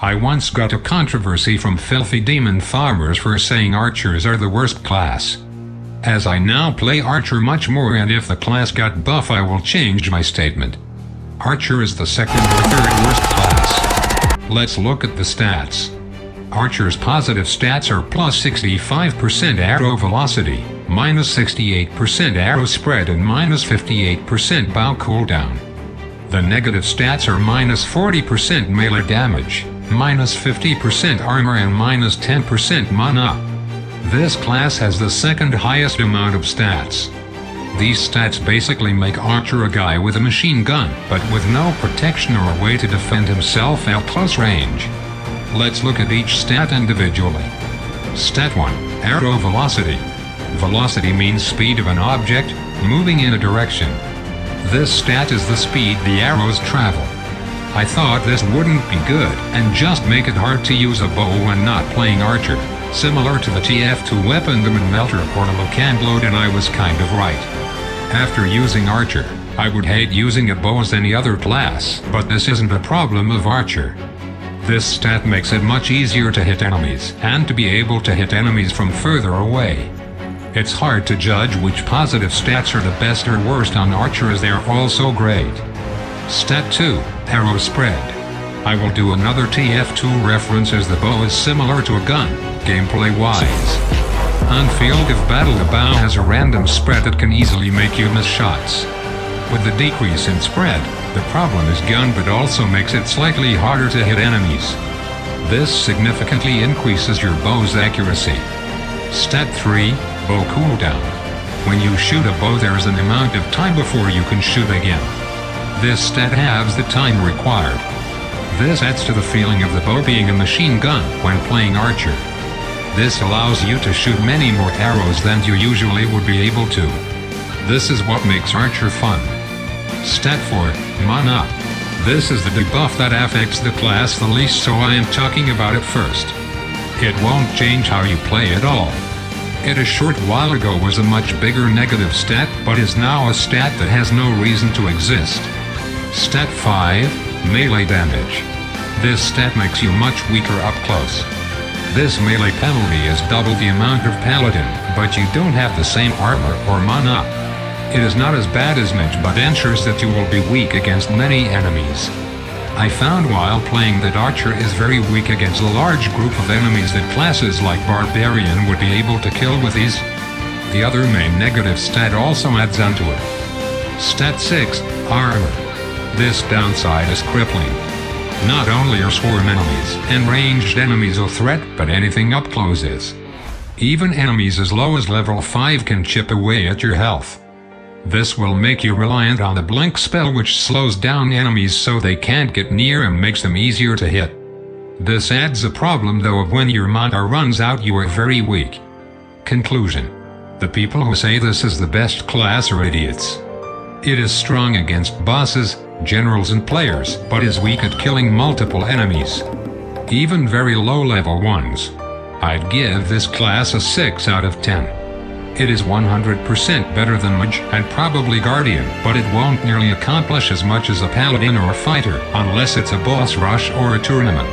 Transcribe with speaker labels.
Speaker 1: I once got a controversy from filthy demon farmers for saying archers are the worst class. As I now play archer much more, and if the class got buff, I will change my statement. Archer is the second or third worst class. Let's look at the stats. Archer's positive stats are plus 65% arrow velocity, minus 68% arrow spread, and minus 58% bow cooldown. The negative stats are minus 40% melee damage, minus 50% armor, and minus 10% mana. This class has the second highest amount of stats. These stats basically make Archer a guy with a machine gun, but with no protection or a way to defend himself at close range. Let's look at each stat individually. Stat 1. Arrow velocity. Velocity means speed of an object, moving in a direction. This stat is the speed the arrows travel. I thought this wouldn't be good, and just make it hard to use a bow when not playing Archer, similar to the TF2 weapon, the Melter or the Locandload, and I was kind of right. After using Archer, I would hate using a bow as any other class, but this isn't a problem of Archer. This stat makes it much easier to hit enemies, and to be able to hit enemies from further away. It's hard to judge which positive stats are the best or worst on Archer, as they are all so great. Stat 2. Arrow spread. I will do another TF2 reference, as the bow is similar to a gun, gameplay-wise. On field of battle, the bow has a random spread that can easily make you miss shots. With the decrease in spread, the problem is gun, but also makes it slightly harder to hit enemies. This significantly increases your bow's accuracy. Stat 3. Bow cooldown. When you shoot a bow, there is an amount of time before you can shoot again. This stat halves the time required. This adds to the feeling of the bow being a machine gun when playing Archer. This allows you to shoot many more arrows than you usually would be able to. This is what makes Archer fun. Stat 4. Mana. This is the debuff that affects the class the least, so I am talking about it first. It won't change how you play at all. It a short while ago was a much bigger negative stat, but is now a stat that has no reason to exist. Stat 5. Melee damage. This stat makes you much weaker up close. This melee penalty is double the amount of Paladin, but you don't have the same armor or mana. It is not as bad as Mage, but ensures that you will be weak against many enemies. I found while playing that Archer is very weak against a large group of enemies that classes like Barbarian would be able to kill with ease. The other main negative stat also adds onto it. Stat 6. Armor. This downside is crippling. Not only are swarm enemies and ranged enemies a threat, but anything up close is. Even enemies as low as level 5 can chip away at your health. This will make you reliant on the blink spell, which slows down enemies so they can't get near and makes them easier to hit. This adds a problem though of when your mana runs out, you are very weak. Conclusion. The people who say this is the best class are idiots. It is strong against bosses, generals and players, but is weak at killing multiple enemies. Even very low level ones. I'd give this class a 6 out of 10. It is 100% better than Mage and probably Guardian, but it won't nearly accomplish as much as a Paladin or Fighter, unless it's a boss rush or a tournament.